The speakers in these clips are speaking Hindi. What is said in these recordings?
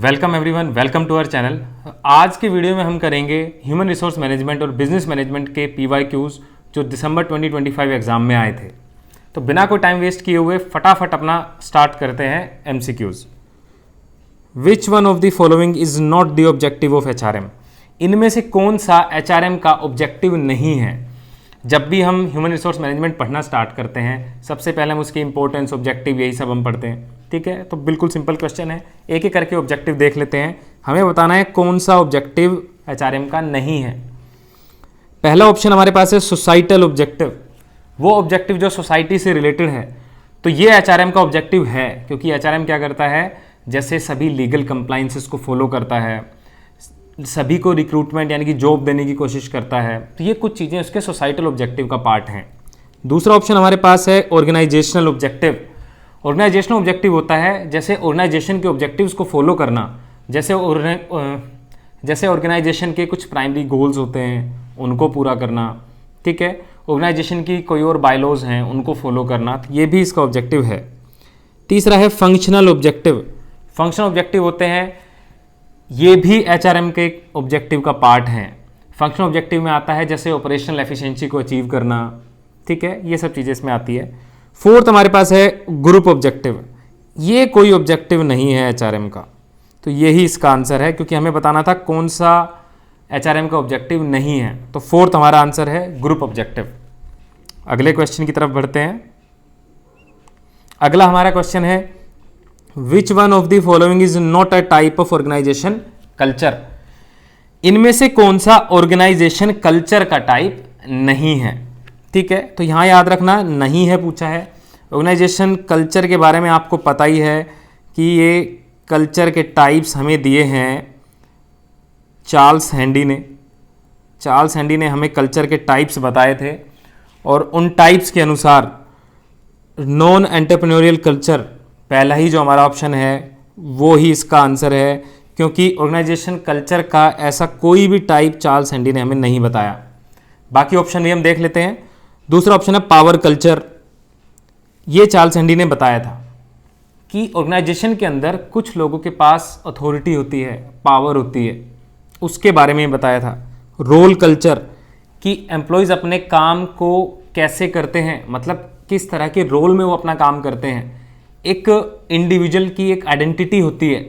Welcome everyone, welcome to our channel. आज के वीडियो में हम करेंगे ह्यूमन रिसोर्स मैनेजमेंट और बिजनेस मैनेजमेंट के PYQs जो दिसंबर 2025 एग्जाम में आए थे। तो बिना कोई टाइम वेस्ट किए हुए फटाफट अपना स्टार्ट करते हैं MCQs। Which one of the following is not the objective of HRM? इनमें से कौन सा HRM का ऑब्जेक्टिव नहीं है? जब भी हम ह्यूमन रिसोर्स मैनेजमेंट पढ़ना स्टार्ट करते हैं सबसे पहले हम उसकी इंपॉर्टेंस, ऑब्जेक्टिव, यही सब हम पढ़ते हैं। ठीक है, तो बिल्कुल सिंपल क्वेश्चन है, एक एक करके ऑब्जेक्टिव देख लेते हैं। हमें बताना है कौन सा ऑब्जेक्टिव HRM का नहीं है। पहला ऑप्शन हमारे पास है सोसाइटल ऑब्जेक्टिव, वो ऑब्जेक्टिव जो सोसाइटी से रिलेटेड है। तो ये HRM का ऑब्जेक्टिव है, क्योंकि HRM क्या करता है, जैसे सभी लीगल कंप्लाइंसेस को फॉलो करता है, सभी को रिक्रूटमेंट यानी कि जॉब देने की कोशिश करता है। तो ये कुछ चीज़ें उसके सोसाइटल ऑब्जेक्टिव का पार्ट हैं। दूसरा ऑप्शन हमारे पास है ऑर्गेनाइजेशनल ऑब्जेक्टिव। ऑर्गेनाइजेशनल ऑब्जेक्टिव होता है जैसे ऑर्गेनाइजेशन के ऑब्जेक्टिव्स को फॉलो करना, जैसे ऑर्गेनाइजेशन के कुछ प्राइमरी गोल्स होते हैं उनको पूरा करना। ठीक है, ऑर्गेनाइजेशन की कोई और बायलॉज हैं उनको फॉलो करना, तो ये भी इसका ऑब्जेक्टिव है। तीसरा है फंक्शनल ऑब्जेक्टिव। फंक्शनल ऑब्जेक्टिव होते हैं, ये भी HRM के ऑब्जेक्टिव का पार्ट है। फंक्शनल ऑब्जेक्टिव में आता है जैसे ऑपरेशनल एफिशिएंसी को अचीव करना। ठीक है, ये सब चीज़ें इसमें आती है। फोर्थ हमारे पास है ग्रुप ऑब्जेक्टिव। ये कोई ऑब्जेक्टिव नहीं है HRM का, तो यही इसका आंसर है, क्योंकि हमें बताना था कौन सा HRM का ऑब्जेक्टिव नहीं है। तो फोर्थ हमारा आंसर है ग्रुप ऑब्जेक्टिव। अगले क्वेश्चन की तरफ बढ़ते हैं। अगला हमारा क्वेश्चन है which one of the following is not a type of organisation culture? इनमें से कौन सा ऑर्गेनाइजेशन कल्चर का टाइप नहीं है? ठीक है, तो यहां याद रखना नहीं है पूछा है। ऑर्गेनाइजेशन कल्चर के बारे में आपको पता ही है कि ये कल्चर के टाइप्स हमें दिए हैं चार्ल्स हैंडी ने। चार्ल्स हैंडी ने हमें कल्चर के टाइप्स बताए थे, और उन टाइप्स के अनुसार नॉन एंटरप्रेन्योरियल कल्चर, पहला ही जो हमारा ऑप्शन है वो ही इसका आंसर है, क्योंकि ऑर्गेनाइजेशन कल्चर का ऐसा कोई भी टाइप चार्ल्स हैंडी ने हमें नहीं बताया। बाकी ऑप्शन भी हम देख लेते हैं। दूसरा ऑप्शन है पावर कल्चर। ये चार्ल्स हैंडी ने बताया था कि ऑर्गेनाइजेशन के अंदर कुछ लोगों के पास अथॉरिटी होती है, पावर होती है, उसके बारे में बताया था। रोल कल्चर कि एम्प्लॉयज़ अपने काम को कैसे करते हैं, मतलब किस तरह के रोल में वो अपना काम करते हैं। एक इंडिविजुअल की एक आइडेंटिटी होती है,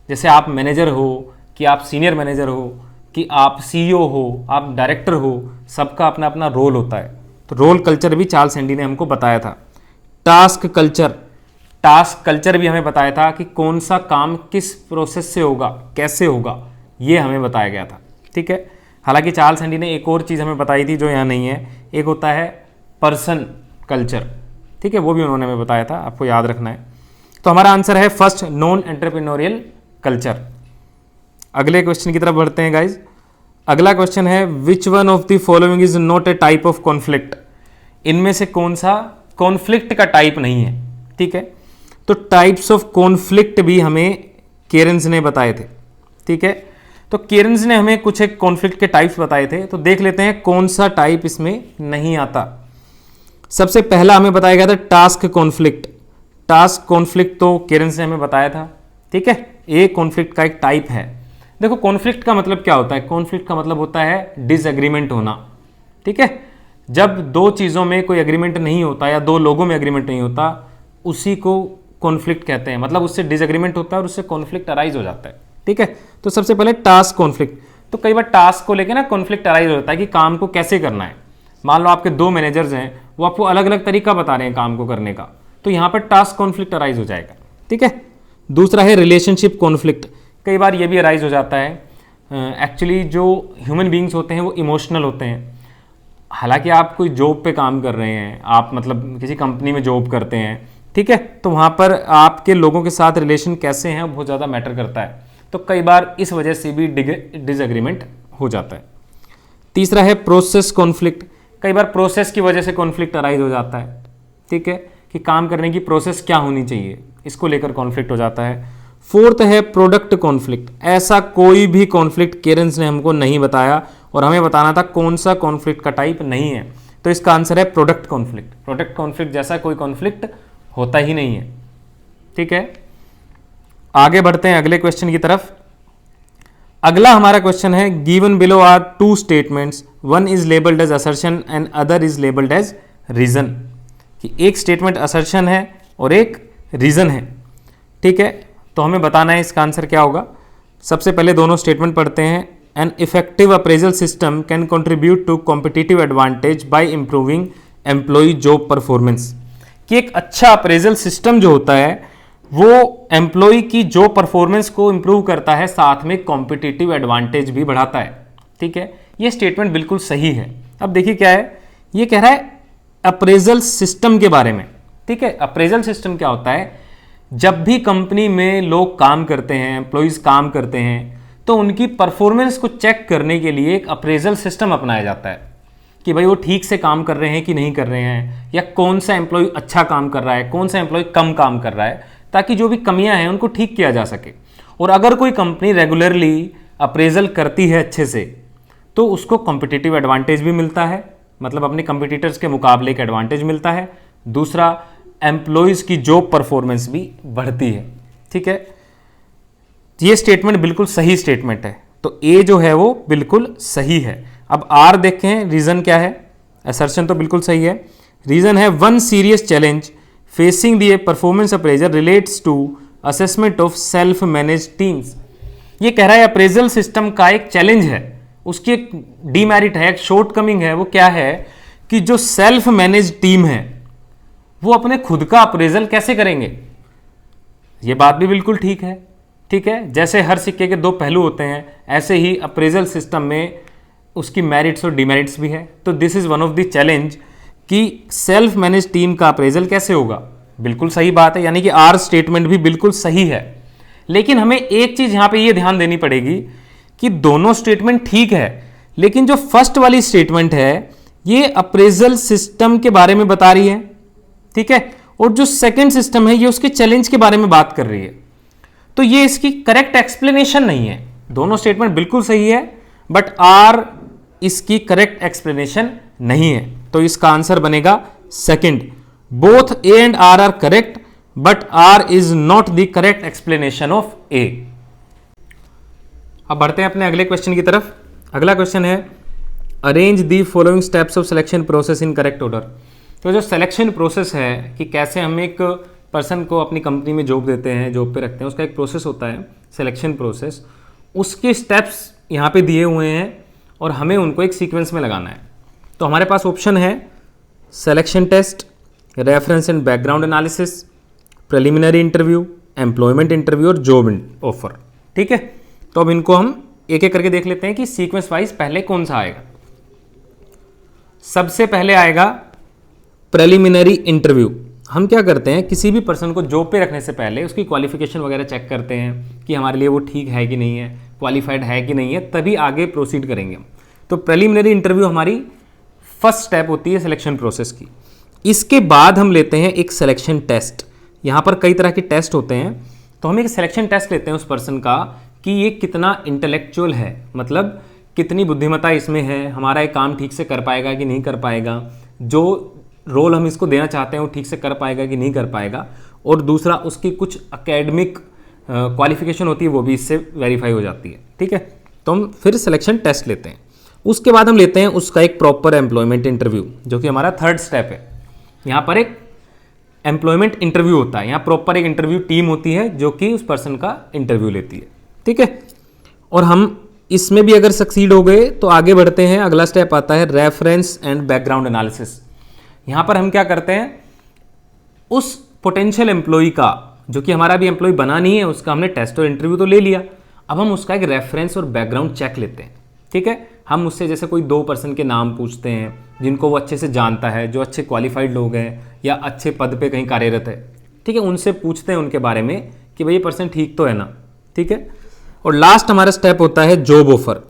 जैसे आप मैनेजर हो, कि आप सीनियर मैनेजर हो, कि आप CEO हो, आप डायरेक्टर हो, सबका अपना अपना रोल होता है। तो रोल कल्चर भी चार्ल्स हैंडी ने हमको बताया था। टास्क कल्चर, टास्क कल्चर भी हमें बताया था कि कौन सा काम किस प्रोसेस से होगा, कैसे होगा, ये हमें बताया गया था। ठीक है, हालांकि चार्ल्स हैंडी ने एक और चीज़ हमें बताई थी जो यहाँ नहीं है, एक होता है पर्सन कल्चर। ठीक है, वो भी उन्होंने हमें बताया था, आपको याद रखना है। तो हमारा आंसर है फर्स्ट, नॉन एंटरप्रेन्योरियल कल्चर। अगले क्वेश्चन की तरफ बढ़ते हैं गाइज। अगला क्वेश्चन है which one of the following is not a type of conflict? इनमें से कौन सा कॉन्फ्लिक्ट का टाइप नहीं है? ठीक है, तो टाइप्स ऑफ कॉन्फ्लिक्ट भी हमें केरन्स ने बताए थे। ठीक है, तो केरन्स ने हमें कुछ एक कॉन्फ्लिक्ट के टाइप्स बताए थे, तो देख लेते हैं कौन सा टाइप इसमें नहीं आता। सबसे पहला हमें बताया गया था टास्क कॉन्फ्लिक्ट। टास्क कॉन्फ्लिक्ट तो केरन्स ने हमें बताया था। ठीक है, ये कॉन्फ्लिक्ट का एक टाइप है। देखो कॉन्फ्लिक्ट का मतलब क्या होता है? कॉन्फ्लिक्ट का मतलब होता है डिसएग्रीमेंट होना। ठीक है, जब दो चीज़ों में कोई एग्रीमेंट नहीं होता या दो लोगों में एग्रीमेंट नहीं होता, उसी को कॉन्फ्लिक्ट कहते हैं। मतलब उससे डिसएग्रीमेंट होता है और उससे कॉन्फ्लिक्ट अराइज हो जाता है। ठीक है, तो सबसे पहले टास्क कॉन्फ्लिक्ट। तो कई बार टास्क को लेकर ना कॉन्फ्लिक्ट अराइज होता है कि काम को कैसे करना है। मान लो आपके दो मैनेजर्स हैं, वो आपको अलग अलग तरीका बता रहे हैं काम को करने का, तो यहाँ पर टास्क कॉन्फ्लिक्ट अराइज हो जाएगा। ठीक है, दूसरा है रिलेशनशिप कॉन्फ्लिक्ट। कई बार ये भी अराइज हो जाता है। एक्चुअली जो ह्यूमन बींग्स होते हैं वो इमोशनल होते हैं। हालांकि आप कोई जॉब पे काम कर रहे हैं, आप मतलब किसी कंपनी में जॉब करते हैं, ठीक है, तो वहाँ पर आपके लोगों के साथ रिलेशन कैसे हैं बहुत ज़्यादा मैटर करता है। तो कई बार इस वजह से भी डिसएग्रीमेंट हो जाता है। तीसरा है प्रोसेस कॉन्फ्लिक्ट। कई बार प्रोसेस की वजह से कॉन्फ्लिक्ट अराइज हो जाता है। ठीक है, कि काम करने की प्रोसेस क्या होनी चाहिए, इसको लेकर कॉन्फ्लिक्ट हो जाता है। फोर्थ है प्रोडक्ट कॉन्फ्लिक्ट। ऐसा कोई भी कॉन्फ्लिक्ट केरन्स ने हमको नहीं बताया, और हमें बताना था कौन सा कॉन्फ्लिक्ट का टाइप नहीं है। तो इसका आंसर है प्रोडक्ट कॉन्फ्लिक्ट। प्रोडक्ट कॉन्फ्लिक्ट जैसा कोई कॉन्फ्लिक्ट होता ही नहीं है। ठीक है, आगे बढ़ते हैं अगले क्वेश्चन की तरफ। अगला हमारा क्वेश्चन है given below are two statements, one is labelled as assertion and other is labelled as reason. कि एक स्टेटमेंट असर्शन है और एक रीजन है, ठीक है। तो हमें बताना है इसका आंसर क्या होगा। सबसे पहले दोनों स्टेटमेंट पढ़ते हैं। An effective appraisal system can contribute to competitive advantage by improving employee job performance. कि एक अच्छा अप्रेजल सिस्टम जो होता है वो एम्प्लॉय की जॉब परफॉर्मेंस को इंप्रूव करता है, साथ में कॉम्पिटिटिव एडवांटेज भी बढ़ाता है, ठीक है। ये स्टेटमेंट बिल्कुल सही है। अब देखिए क्या है, ये कह रहा है अप्रेजल सिस्टम के बारे में, ठीक है। अप्रेजल सिस्टम क्या होता है, जब भी कंपनी में लोग काम करते हैं, एम्प्लॉयज काम करते हैं, तो उनकी परफॉर्मेंस को चेक करने के लिए एक अप्रेजल सिस्टम अपनाया जाता है कि भाई वो ठीक से काम कर रहे हैं कि नहीं कर रहे हैं, या कौन सा एम्प्लॉय अच्छा काम कर रहा है, कौन सा एम्प्लॉय कम काम कर रहा है, ताकि जो भी कमियां हैं उनको ठीक किया जा सके। और अगर कोई कंपनी रेगुलरली अप्रेजल करती है अच्छे से, तो उसको कॉम्पिटिटिव एडवांटेज भी मिलता है, मतलब अपने कंपटीटर्स के मुकाबले एक एडवांटेज मिलता है। दूसरा, एम्प्लॉयज़ की जॉब परफॉर्मेंस भी बढ़ती है, ठीक है। ये स्टेटमेंट बिल्कुल सही स्टेटमेंट है, तो ए जो है वो बिल्कुल सही है। अब आर देखें, रीजन क्या है। असर्शन तो बिल्कुल सही है। रीजन है one serious challenge facing the performance appraisal relates to assessment of self manage teams. ये कह रहा है अप्रेजल सिस्टम का एक चैलेंज है, उसकी एक डीमेरिट है, एक शॉर्टकमिंग है। वो क्या है कि जो सेल्फ मैनेज टीम है वो अपने खुद का अप्रेजल कैसे करेंगे। ये बात भी बिल्कुल ठीक है, ठीक है। जैसे हर सिक्के के दो पहलू होते हैं, ऐसे ही अप्रेजल सिस्टम में उसकी मेरिट्स और डिमेरिट्स भी है। तो this is one of the challenge कि सेल्फ मैनेज टीम का अप्रेजल कैसे होगा। बिल्कुल सही बात है, यानी कि आर स्टेटमेंट भी बिल्कुल सही है। लेकिन हमें एक चीज यहां पे ये ध्यान देनी पड़ेगी कि दोनों स्टेटमेंट ठीक है, लेकिन जो फर्स्ट वाली स्टेटमेंट है ये अप्रेजल सिस्टम के बारे में बता रही है, ठीक है, और जो सेकंड सिस्टम है ये उसके चैलेंज के बारे में बात कर रही है। तो ये इसकी करेक्ट एक्सप्लेनेशन नहीं है। दोनों स्टेटमेंट बिल्कुल सही है, बट आर इसकी करेक्ट एक्सप्लेनेशन नहीं है। तो इसका आंसर बनेगा second. Both A and R R correct, but R is not the correct explanation of A. अब बढ़ते हैं अपने अगले क्वेश्चन की तरफ। अगला क्वेश्चन है arrange the following steps of selection process in correct order. तो जो सिलेक्शन प्रोसेस है कि कैसे हम एक पर्सन को अपनी कंपनी में जॉब देते हैं, जॉब पे रखते हैं, उसका एक प्रोसेस होता है सिलेक्शन प्रोसेस। उसके स्टेप्स यहाँ पे दिए हुए हैं और हमें उनको एक सीक्वेंस में लगाना है। तो हमारे पास ऑप्शन है selection test, reference and background analysis, preliminary interview, employment interview और जॉब ऑफर, ठीक है। तो अब इनको हम एक एक करके देख लेते हैं कि सीक्वेंस वाइज पहले कौन सा आएगा। सबसे पहले आएगा प्रिलिमिनरी इंटरव्यू। हम क्या करते हैं, किसी भी पर्सन को जॉब पे रखने से पहले उसकी क्वालिफिकेशन वगैरह चेक करते हैं कि हमारे लिए वो ठीक है कि नहीं है, क्वालिफाइड है कि नहीं है, तभी आगे प्रोसीड करेंगे। तो प्रिलिमिनरी इंटरव्यू हमारी फर्स्ट स्टेप होती है सिलेक्शन प्रोसेस की। इसके बाद हम लेते हैं एक सिलेक्शन टेस्ट। यहाँ पर कई तरह के टेस्ट होते हैं, तो हम एक सिलेक्शन टेस्ट लेते हैं उस पर्सन का कि ये कितना इंटेलेक्चुअल है, मतलब कितनी बुद्धिमत्ता इसमें है, हमारा ये काम ठीक से कर पाएगा कि नहीं कर पाएगा, जो रोल हम इसको देना चाहते हैं वो ठीक से कर पाएगा कि नहीं कर पाएगा, और दूसरा उसकी कुछ एकेडमिक क्वालिफिकेशन होती है वो भी इससे वेरीफाई हो जाती है, ठीक है। तो हम फिर सिलेक्शन टेस्ट लेते हैं। उसके बाद हम लेते हैं उसका एक प्रॉपर एम्प्लॉयमेंट इंटरव्यू, जो कि हमारा थर्ड स्टेप है। यहाँ पर एक एम्प्लॉयमेंट इंटरव्यू होता है, यहाँ प्रॉपर एक इंटरव्यू टीम होती है जो कि उस पर्सन का इंटरव्यू लेती है, ठीक है। और हम इसमें भी अगर सक्सीड हो गए तो आगे बढ़ते हैं। अगला स्टेप आता है रेफरेंस एंड बैकग्राउंड एनालिसिस। यहाँ पर हम क्या करते हैं, उस पोटेंशियल एम्प्लॉय का, जो कि हमारा भी एम्प्लॉय बना नहीं है, उसका हमने टेस्ट और इंटरव्यू तो ले लिया, अब हम उसका एक रेफरेंस और बैकग्राउंड चेक लेते हैं, ठीक है। हम उससे जैसे कोई दो पर्सन के नाम पूछते हैं जिनको वो अच्छे से जानता है, जो अच्छे क्वालिफाइड लोग हैं या अच्छे पद पे कहीं कार्यरत है, ठीक है, उनसे पूछते हैं उनके बारे में कि भाई ये पर्सन ठीक तो है ना, ठीक है। और लास्ट हमारा स्टेप होता है जॉब ऑफर।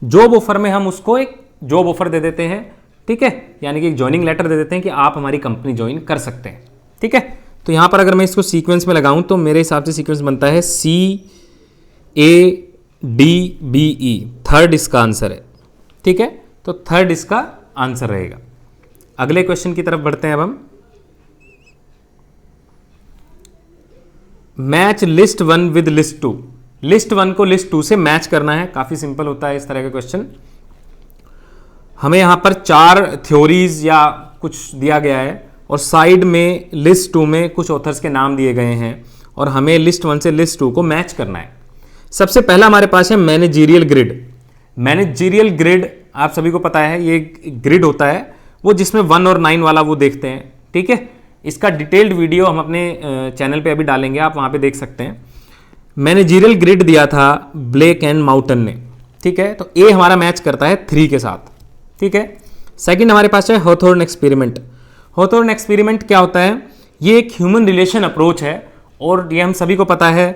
जॉब ऑफर में हम उसको एक जॉब ऑफर दे देते हैं, ठीक है, यानी कि एक ज्वाइनिंग लेटर दे देते हैं कि आप हमारी कंपनी ज्वाइन कर सकते हैं, ठीक है। तो यहाँ पर अगर मैं इसको सीक्वेंस में लगाऊं तो मेरे हिसाब से सीक्वेंस बनता है CADBE, थर्ड इसका आंसर है, ठीक है। तो थर्ड इसका आंसर रहेगा। अगले क्वेश्चन की तरफ बढ़ते हैं अब हम। Match list 1 with list 2। List 1 को लिस्ट 2 से मैच करना है, काफी सिंपल होता है इस तरह का क्वेश्चन। हमें यहां पर 4 थ्योरीज या कुछ दिया गया है और साइड में लिस्ट 2 में कुछ ऑथर्स के नाम दिए गए हैं और हमें लिस्ट 1 से लिस्ट 2 को मैच करना है। सबसे पहला हमारे पास है मैनेजीरियल ग्रिड। मैनेजीरियल ग्रिड आप सभी को पता है, ये ग्रिड होता है वो जिसमें 1 और 9 वाला वो देखते हैं, ठीक है। इसका डिटेल्ड वीडियो हम अपने चैनल पे अभी डालेंगे, आप वहां पे देख सकते हैं। मैनेजीरियल ग्रिड दिया था ब्लेक एंड माउटन ने, ठीक है। तो ए हमारा मैच करता है 3 के साथ, ठीक है। सेकंड हमारे पास है हॉथोर्न एक्सपेरिमेंट। हॉथोर्न एक्सपेरिमेंट क्या होता है? ये एक ह्यूमन रिलेशन अप्रोच है और ये हम सभी को पता है,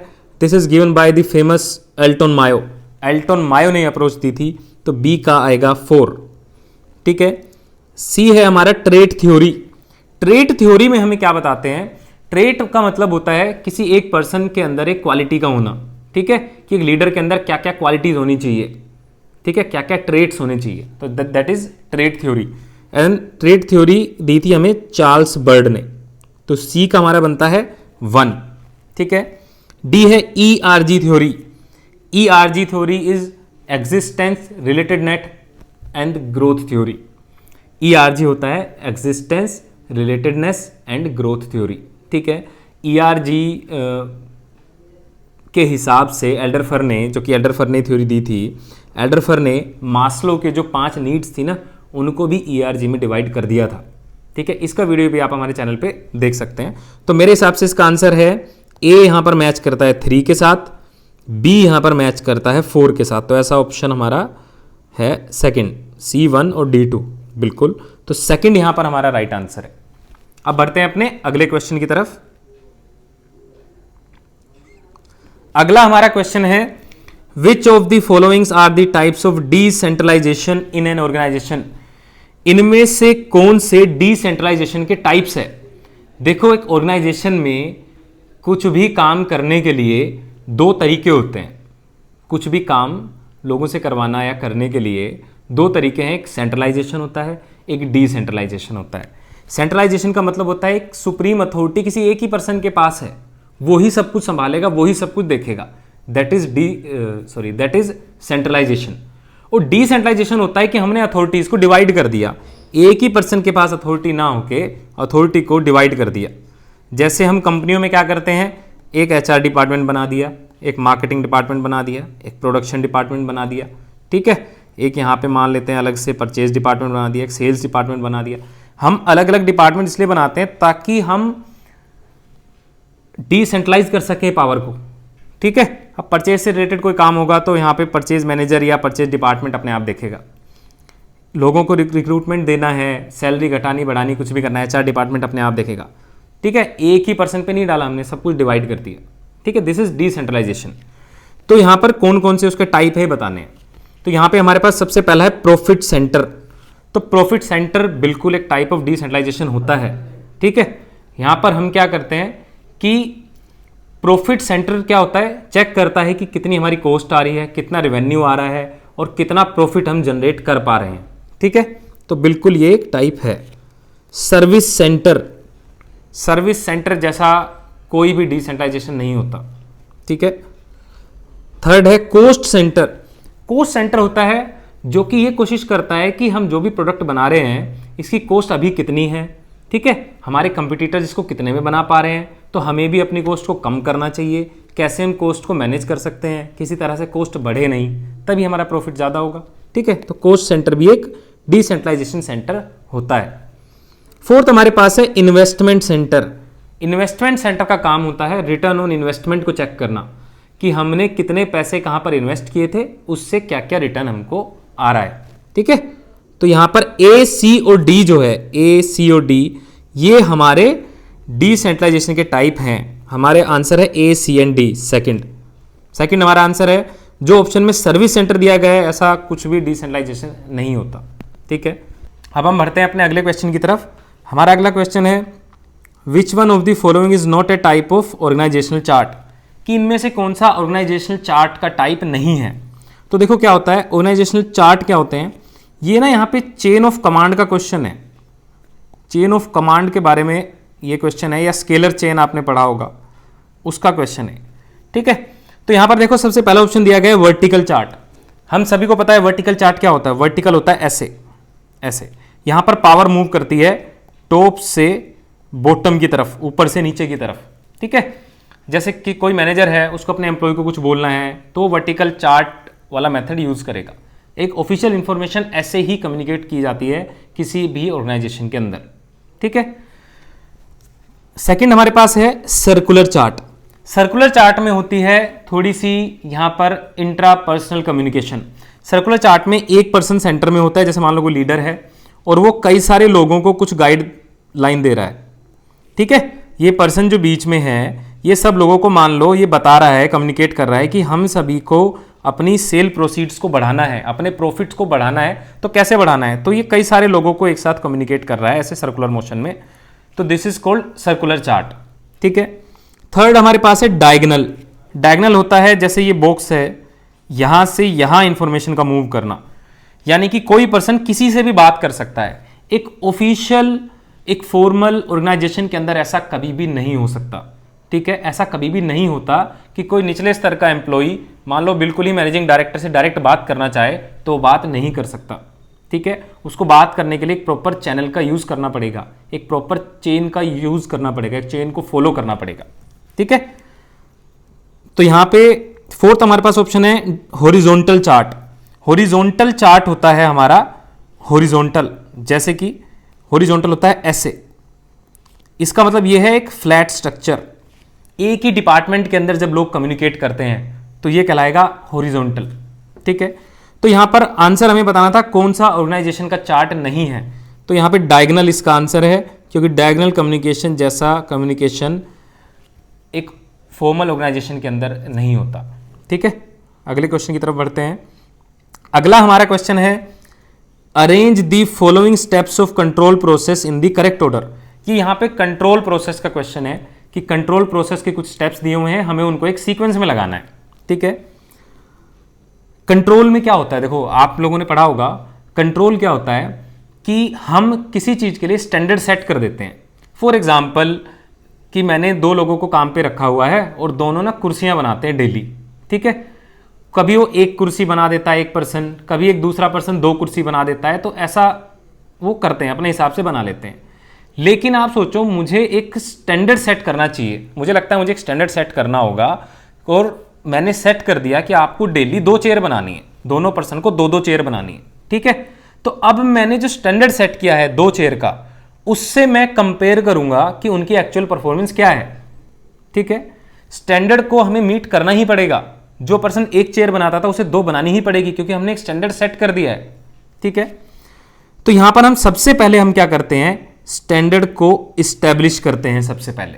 this is given by the famous Elton Mayo. Elton Mayo ने अप्रोच दी थी, तो बी का आएगा 4, ठीक है। सी है हमारा ट्रेट थ्योरी। ट्रेट थ्योरी में हमें क्या बताते हैं? ट्रेट का मतलब होता है किसी एक पर्सन के अंदर एक क्वालिटी का होना, ठीक है, कि एक लीडर के अंदर क्या क्या क्वालिटीज होनी चाहिए, ठीक है, क्या क्या ट्रेट्स होने चाहिए, तो that is trait theory. And trait theory दी थी हमें चार्ल्स बर्ड ने, तो सी का हमारा बनता है 1, ठीक है। डी है ERG theory. ERG theory is existence relatedness and growth theory. ERG होता है existence relatedness and growth theory, ठीक है। ERG के हिसाब से एल्डरफर ने, जो कि एल्डरफर ने थ्योरी दी थी, एल्डरफर ने मास्लो के जो 5 नीड्स थी ना, उनको भी ERG में डिवाइड कर दिया था, ठीक है। इसका वीडियो भी आप हमारे चैनल पे देख सकते हैं। तो मेरे हिसाब से इसका आंसर है ए यहां पर मैच करता है 3 के साथ, बी यहां पर मैच करता है 4 के साथ, तो ऐसा ऑप्शन हमारा है सेकंड, C1 और D2, बिल्कुल। तो सेकंड यहां पर हमारा राइट आंसर है। अब बढ़ते हैं अपने अगले क्वेश्चन की तरफ। अगला हमारा क्वेश्चन है, which of the followings are the types of decentralisation in an organisation. इनमें से कौन से डिसेंट्रलाइजेशन के टाइप्स है? देखो, एक ऑर्गेनाइजेशन में कुछ भी काम करने के लिए 2 तरीके होते हैं। कुछ भी काम लोगों से करवाना या करने के लिए 2 तरीके हैं, एक सेंट्रलाइजेशन होता है, एक डिसेंट्रलाइजेशन होता है। सेंट्रलाइजेशन का मतलब होता है एक सुप्रीम अथॉरिटी किसी एक ही पर्सन के पास है, वो ही सब कुछ संभालेगा, वो ही सब कुछ देखेगा, दैट इज सेंट्रलाइजेशन। और डिसेंट्रलाइजेशन होता है कि हमने अथॉरिटीज को डिवाइड कर दिया, एक ही पर्सन के पास अथॉरिटी ना होके अथॉरिटी को डिवाइड कर दिया। जैसे हम कंपनियों में क्या करते हैं, एक HR डिपार्टमेंट बना दिया, एक मार्केटिंग डिपार्टमेंट बना दिया, एक प्रोडक्शन डिपार्टमेंट बना दिया, ठीक है, एक यहाँ पे मान लेते हैं अलग से परचेज डिपार्टमेंट बना दिया, एक सेल्स डिपार्टमेंट बना दिया। हम अलग अलग डिपार्टमेंट इसलिए बनाते हैं ताकि हम डिसेंट्रलाइज कर सके पावर को, ठीक है। अब परचेज से रिलेटेड कोई काम होगा तो यहाँ पे परचेज मैनेजर या परचेज डिपार्टमेंट अपने आप देखेगा। लोगों को रिक्रूटमेंट देना है, सैलरी घटानी बढ़ानी, कुछ भी करना है, HR डिपार्टमेंट अपने आप देखेगा, ठीक है। एक ही पर्सन पे नहीं डाला हमने, सब कुछ डिवाइड कर दिया, ठीक है। This is decentralisation. तो यहाँ पर कौन कौन से उसके टाइप है बताने हैं। तो यहाँ पे हमारे पास सबसे पहला है प्रॉफिट सेंटर। तो प्रॉफिट सेंटर बिल्कुल एक टाइप ऑफ डिसेंट्रलाइजेशन होता है, ठीक है। यहाँ पर हम क्या करते हैं कि प्रॉफिट सेंटर क्या होता है, चेक करता है कि कितनी हमारी कॉस्ट आ रही है, कितना रेवेन्यू आ रहा है और कितना प्रॉफिट हम जनरेट कर पा रहे हैं, ठीक है। तो बिल्कुल ये एक टाइप है। सर्विस सेंटर, सर्विस सेंटर जैसा कोई भी डिसेंट्रलाइजेशन नहीं होता, ठीक है। थर्ड है कॉस्ट सेंटर। कॉस्ट सेंटर होता है जो कि ये कोशिश करता है कि हम जो भी प्रोडक्ट बना रहे हैं इसकी कॉस्ट अभी कितनी है, ठीक है, हमारे कंपटीटर इसको कितने में बना पा रहे हैं, तो हमें भी अपनी कॉस्ट को कम करना चाहिए, कैसे हम कॉस्ट को मैनेज कर सकते हैं, किसी तरह से कॉस्ट बढ़े नहीं, तभी हमारा प्रॉफिट ज़्यादा होगा, ठीक है। तो कॉस्ट सेंटर भी एक डिसेंट्रलाइजेशन सेंटर होता है। फोर्थ हमारे पास है इन्वेस्टमेंट सेंटर। इन्वेस्टमेंट सेंटर का काम होता है रिटर्न ऑन इन्वेस्टमेंट को चेक करना कि हमने कितने पैसे कहाँ पर इन्वेस्ट किए थे, उससे क्या क्या रिटर्न हमको आ रहा है, ठीक है। तो यहां पर A, C और D जो है, A, C और D, ये हमारे डिसेंट्रलाइजेशन के टाइप हैं। हमारे आंसर है A, C and D, second हमारा आंसर है। जो ऑप्शन में सर्विस सेंटर दिया गया है ऐसा कुछ भी डिसेंट्रलाइजेशन नहीं होता, ठीक है। अब हम बढ़ते हैं अपने अगले क्वेश्चन की तरफ। हमारा अगला क्वेश्चन है, which one of the following is not a type of organisational chart, कि इनमें से कौन सा ऑर्गेनाइजेशनल चार्ट का टाइप नहीं है। तो देखो क्या होता है, ऑर्गेनाइजेशनल चार्ट क्या होते हैं, ये ना यहाँ पे चेन ऑफ कमांड का क्वेश्चन है। चेन ऑफ कमांड के बारे में ये क्वेश्चन है, या स्केलर चेन आपने पढ़ा होगा, उसका क्वेश्चन है। ठीक है, तो यहां पर देखो सबसे पहला ऑप्शन दिया गया है वर्टिकल चार्ट। हम सभी को पता है वर्टिकल चार्ट क्या होता है, वर्टिकल होता है ऐसे ऐसे, यहां पर पावर मूव करती है टॉप से बॉटम की तरफ, ऊपर से नीचे की तरफ। ठीक है, जैसे कि कोई मैनेजर है, उसको अपने एम्प्लॉय को कुछ बोलना है तो वर्टिकल चार्ट वाला मेथड यूज करेगा। एक ऑफिशियल इंफॉर्मेशन ऐसे ही कम्युनिकेट की जाती है किसी भी ऑर्गेनाइजेशन के अंदर। ठीक है, सेकंड हमारे पास है सर्कुलर चार्ट। सर्कुलर चार्ट में होती है थोड़ी सी यहां पर intra personal communication. Circular chart में एक पर्सन सेंटर में होता है, जैसे मान लो कोई लीडर है और वो कई सारे लोगों को कुछ गाइड लाइन दे रहा है। ठीक है, ये पर्सन जो बीच में है ये सब लोगों को मान लो ये बता रहा है, कम्युनिकेट कर रहा है कि हम सभी को अपनी सेल प्रोसीड्स को बढ़ाना है, अपने प्रॉफिट्स को बढ़ाना है, तो कैसे बढ़ाना है, तो ये कई सारे लोगों को एक साथ कम्युनिकेट कर रहा है ऐसे सर्कुलर मोशन में, तो this is called circular chart. ठीक है, थर्ड हमारे पास है डायगोनल। डायगोनल होता है जैसे ये बॉक्स है, यहां से यहां इंफॉर्मेशन का मूव करना, यानी कि कोई पर्सन किसी से भी बात कर सकता है। एक ऑफिशियल, एक फॉर्मल ऑर्गेनाइजेशन के अंदर ऐसा कभी भी नहीं हो सकता। ठीक है, ऐसा कभी भी नहीं होता कि कोई निचले स्तर का एम्प्लॉई मान लो बिल्कुल ही मैनेजिंग डायरेक्टर से डायरेक्ट बात करना चाहे तो बात नहीं कर सकता। ठीक है, उसको बात करने के लिए एक प्रॉपर चैनल का यूज करना पड़ेगा, एक प्रॉपर चेन का यूज करना पड़ेगा, एक चेन को फॉलो करना पड़ेगा। ठीक है, तो यहां पे फोर्थ हमारे पास ऑप्शन है हॉरिजॉन्टल चार्ट। हॉरिजॉन्टल चार्ट होता है हमारा हॉरिजॉन्टल, जैसे कि हॉरिजॉन्टल होता है ऐसे, इसका मतलब यह है एक फ्लैट स्ट्रक्चर। एक ही डिपार्टमेंट के अंदर जब लोग कम्युनिकेट करते हैं तो यह कहलाएगा हॉरिजॉन्टल। ठीक है, तो यहां पर आंसर हमें बताना था कौन सा ऑर्गेनाइजेशन का चार्ट नहीं है, तो यहां पे डायगोनल इसका आंसर है, क्योंकि डायगोनल कम्युनिकेशन जैसा कम्युनिकेशन एक फॉर्मल ऑर्गेनाइजेशन के अंदर नहीं होता। ठीक है, अगले क्वेश्चन की तरफ बढ़ते हैं। अगला हमारा क्वेश्चन है arrange the following steps of control process in the correct order. ये यहां पे कंट्रोल प्रोसेस का क्वेश्चन है कि कंट्रोल प्रोसेस के कुछ स्टेप्स दिए हुए हैं, हमें उनको एक सीक्वेंस में लगाना है। ठीक है, कंट्रोल में क्या होता है, देखो आप लोगों ने पढ़ा होगा कंट्रोल क्या होता है कि हम किसी चीज के लिए स्टैंडर्ड सेट कर देते हैं। फॉर एग्जाम्पल कि मैंने दो लोगों को काम पे रखा हुआ है और दोनों ना कुर्सियां बनाते हैं डेली। ठीक है, कभी वो एक कुर्सी बना देता है एक पर्सन, कभी एक दूसरा पर्सन दो कुर्सी बना देता है, तो ऐसा वो करते हैं, अपने हिसाब से बना लेते हैं। लेकिन आप सोचो मुझे एक स्टैंडर्ड सेट करना चाहिए, मुझे लगता है मुझे एक स्टैंडर्ड सेट करना होगा और मैंने सेट कर दिया कि आपको डेली 2 चेयर बनानी है, दोनों पर्सन को 2-2 चेयर बनानी है। ठीक है, तो अब मैंने जो स्टैंडर्ड सेट किया है 2 चेयर का, उससे मैं कंपेयर करूंगा कि उनकी एक्चुअल परफॉर्मेंस क्या है। ठीक है, स्टैंडर्ड को हमें मीट करना ही पड़ेगा। जो पर्सन 1 चेयर बनाता था उसे 2 बनानी ही पड़ेगी, क्योंकि हमने एक स्टैंडर्ड सेट कर दिया है। ठीक है, तो यहां पर हम सबसे पहले हम क्या करते हैं, स्टैंडर्ड को इस्टेब्लिश करते हैं सबसे पहले।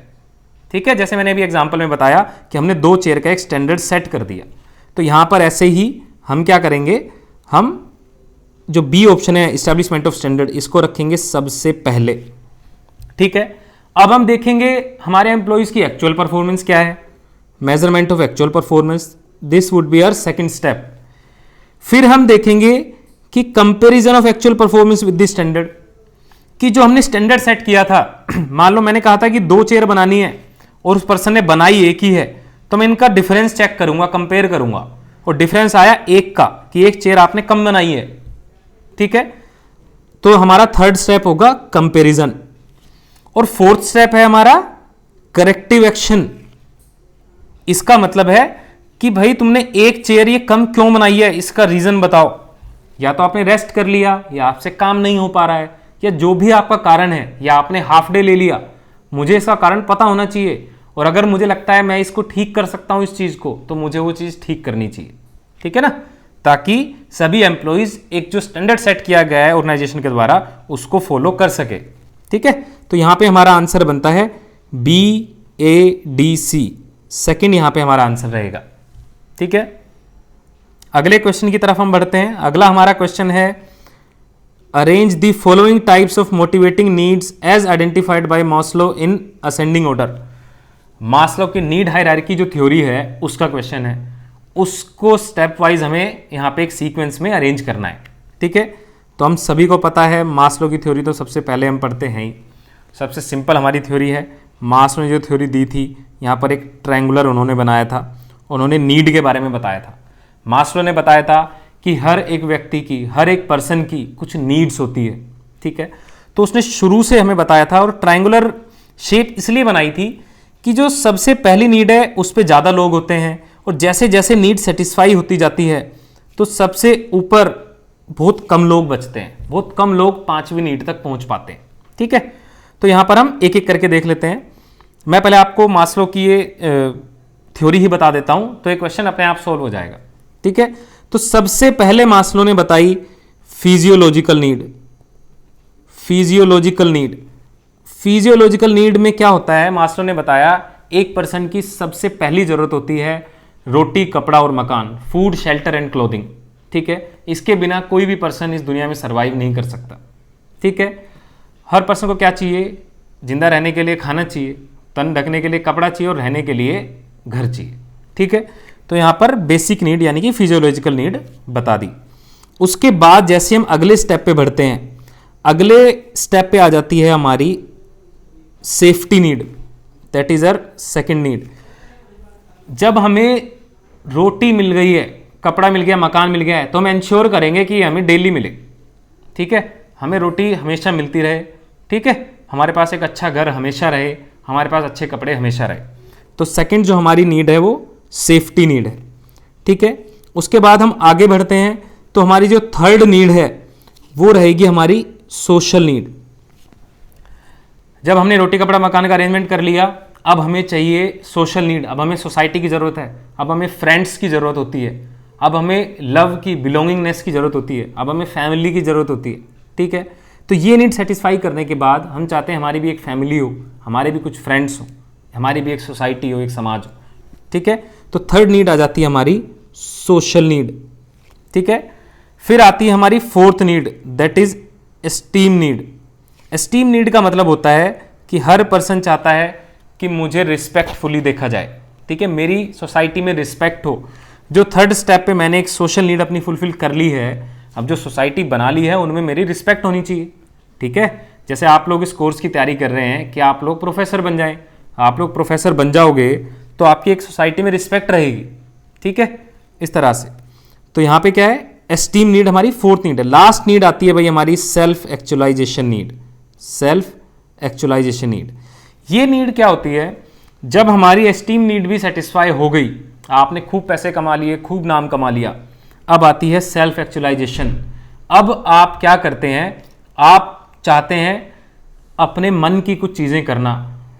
ठीक है, जैसे मैंने अभी एग्जांपल में बताया कि हमने 2 चेयर का एक स्टैंडर्ड सेट कर दिया, तो यहां पर ऐसे ही हम क्या करेंगे, हम जो बी ऑप्शन है इस्टेब्लिशमेंट ऑफ स्टैंडर्ड, इसको रखेंगे सबसे पहले। ठीक है, अब हम देखेंगे हमारे एम्प्लॉइज की एक्चुअल परफॉर्मेंस क्या है, measurement of actual performance, this would be our second step. फिर हम देखेंगे कि comparison of actual performance with the standard, कि जो हमने स्टैंडर्ड सेट किया था, मान लो मैंने कहा था कि 2 चेयर बनानी है और उस पर्सन ने बनाई एक ही है, तो मैं इनका डिफरेंस चेक करूंगा, कंपेयर करूंगा, और डिफरेंस आया 1 का कि 1 चेयर आपने कम बनाई है। ठीक है, तो हमारा थर्ड स्टेप होगा कंपैरिजन, और फोर्थ स्टेप है हमारा करेक्टिव एक्शन। इसका मतलब है कि भाई तुमने 1 चेयर ये कम क्यों बनाई है, इसका रीजन बताओ। या तो आपने रेस्ट कर लिया, या आपसे काम नहीं हो पा रहा है, या जो भी आपका कारण है, या आपने हाफ डे ले लिया, मुझे इसका कारण पता होना चाहिए, और अगर मुझे लगता है मैं इसको ठीक कर सकता हूं इस चीज को, तो मुझे वो चीज ठीक करनी चाहिए। ठीक है ना, ताकि सभी एम्प्लॉइज एक जो स्टैंडर्ड सेट किया गया है ऑर्गेनाइजेशन के द्वारा उसको फॉलो कर सके। ठीक है, तो यहां पे हमारा आंसर बनता है BADC, सेकंड यहां पे हमारा आंसर रहेगा। ठीक है, अगले क्वेश्चन की तरफ हम बढ़ते हैं। अगला हमारा क्वेश्चन है arrange the following types of motivating needs as identified by Maslow in ascending order. Maslow की नीड हायरार्की जो थ्योरी है उसका क्वेश्चन है, उसको स्टेप वाइज हमें यहां पे एक सीक्वेंस में अरेंज करना है। ठीक है, तो हम सभी को पता है मास्लो की थ्योरी तो सबसे पहले हम पढ़ते हैं ही, सबसे सिंपल हमारी थ्योरी है। मास्लो ने जो थ्योरी दी थी यहाँ पर एक ट्रायंगुलर उन्होंने बनाया था, उन्होंने नीड के बारे में बताया था। मास्लो ने बताया था कि हर एक व्यक्ति की, हर एक पर्सन की कुछ नीड्स होती है, ठीक है। तो उसने शुरू से हमें बताया था, और ट्रायंगुलर शेप इसलिए बनाई थी कि जो सबसे पहली नीड है उस पर ज़्यादा लोग होते हैं, और जैसे जैसे नीड सेटिस्फाई होती जाती है तो सबसे ऊपर बहुत कम लोग बचते हैं, बहुत कम लोग 5वीं नीड तक पहुंच पाते हैं, ठीक है। तो यहाँ पर हम एक एक करके देख लेते हैं। मैं पहले आपको मास्लो की ये थ्योरी ही बता देता हूँ, तो ये क्वेश्चन अपने आप सॉल्व हो जाएगा, ठीक है। तो सबसे पहले मास्लो ने बताई physiological need. Physiological need, physiological need में क्या होता है, मास्लो ने बताया एक पर्सन की सबसे पहली जरूरत होती है रोटी, कपड़ा और मकान, फूड, शेल्टर एंड क्लोथिंग, ठीक है। इसके बिना कोई भी पर्सन इस दुनिया में सर्वाइव नहीं कर सकता, ठीक है। हर पर्सन को क्या चाहिए, जिंदा रहने के लिए खाना चाहिए, तन ढकने के लिए कपड़ा चाहिए, और रहने के लिए घर चाहिए, ठीक है। तो यहाँ पर बेसिक नीड यानी कि फिजियोलॉजिकल नीड बता दी। उसके बाद जैसे हम अगले स्टेप पे बढ़ते हैं, अगले स्टेप पे आ जाती है हमारी safety need, that is our second need. जब हमें रोटी मिल गई है, कपड़ा मिल गया, मकान मिल गया है, तो हम इंश्योर करेंगे कि हमें डेली मिले, ठीक है। हमें रोटी हमेशा मिलती रहे, ठीक है। हमारे पास एक अच्छा घर हमेशा रहे, हमारे पास अच्छे कपड़े हमेशा रहे। तो सेकंड जो हमारी नीड है वो सेफ्टी नीड है, ठीक है। उसके बाद हम आगे बढ़ते हैं, तो हमारी जो थर्ड नीड है वो रहेगी हमारी सोशल नीड। जब हमने रोटी, कपड़ा, मकान का अरेंजमेंट कर लिया, अब हमें चाहिए सोशल नीड। अब हमें सोसाइटी की ज़रूरत है, अब हमें फ्रेंड्स की ज़रूरत होती है, अब हमें लव की, बिलोंगिंगनेस की ज़रूरत होती है, अब हमें फैमिली की ज़रूरत होती है, ठीक है। तो ये नीड सेटिस्फाई करने के बाद हम चाहते हैं हमारी भी एक फैमिली हो, हमारे भी कुछ फ्रेंड्स हो, हमारी भी एक सोसाइटी हो, एक समाज हो, ठीक है। तो थर्ड नीड आ जाती है हमारी सोशल नीड, ठीक है। फिर आती है हमारी fourth need, that is esteem need. Esteem need का मतलब होता है कि हर पर्सन चाहता है कि मुझे रिस्पेक्टफुली देखा जाए, ठीक है, मेरी सोसाइटी में रिस्पेक्ट हो। जो थर्ड स्टेप पे मैंने एक सोशल नीड अपनी फुलफिल कर ली है, अब जो सोसाइटी बना ली है उनमें मेरी रिस्पेक्ट होनी चाहिए, ठीक है। जैसे आप लोग इस कोर्स की तैयारी कर रहे हैं कि आप लोग प्रोफेसर बन जाएं, आप लोग प्रोफेसर बन जाओगे तो आपकी एक सोसाइटी में रिस्पेक्ट रहेगी, ठीक है, इस तरह से। तो यहाँ पे क्या है, एस्टीम नीड हमारी फोर्थ नीड है। लास्ट नीड आती है भाई हमारी self actualisation need. Self actualisation need, ये नीड क्या होती है, जब हमारी एस्टीम नीड भी सेटिस्फाई हो गई, आपने खूब पैसे कमा लिए, खूब नाम कमा लिया, अब आती है सेल्फ एक्चुअलाइजेशन। अब आप क्या करते हैं, आप चाहते हैं अपने मन की कुछ चीज़ें करना,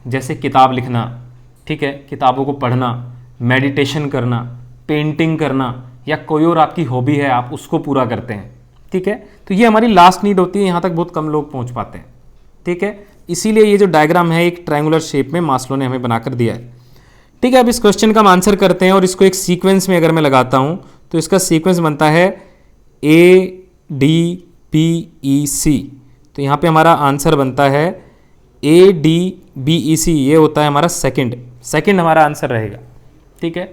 जैसे किताब लिखना, ठीक है, किताबों को पढ़ना, मेडिटेशन करना, पेंटिंग करना, या कोई और आपकी हॉबी है आप उसको पूरा करते हैं, ठीक है। तो ये हमारी लास्ट नीड होती है, यहाँ तक बहुत कम लोग पहुँच पाते हैं, ठीक है। इसीलिए ये जो डायग्राम है एक ट्रायंगुलर शेप में मास्लो ने हमें बनाकर दिया है, ठीक है। अब इस क्वेश्चन का हम आंसर करते हैं, और इसको एक सीक्वेंस में अगर मैं लगाता हूँ तो इसका सीक्वेंस बनता है ADBEC। तो यहाँ पे हमारा आंसर बनता है ADBEC, ये होता है हमारा सेकंड हमारा आंसर रहेगा, ठीक है।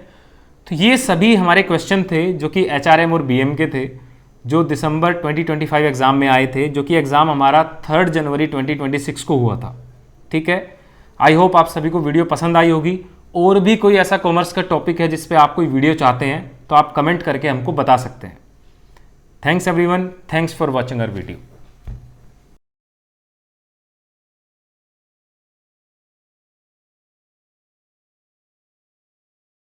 तो ये सभी हमारे क्वेश्चन थे जो कि HRM और BM के थे, जो दिसंबर 2025 एग्ज़ाम में आए थे, जो कि एग्ज़ाम हमारा 3 जनवरी 2026 को हुआ था, ठीक है। आई होप आप सभी को वीडियो पसंद आई होगी। और भी कोई ऐसा कॉमर्स का टॉपिक है जिस पे आप कोई वीडियो चाहते हैं तो आप कमेंट करके हमको बता सकते हैं। Thanks everyone, thanks for watching our video.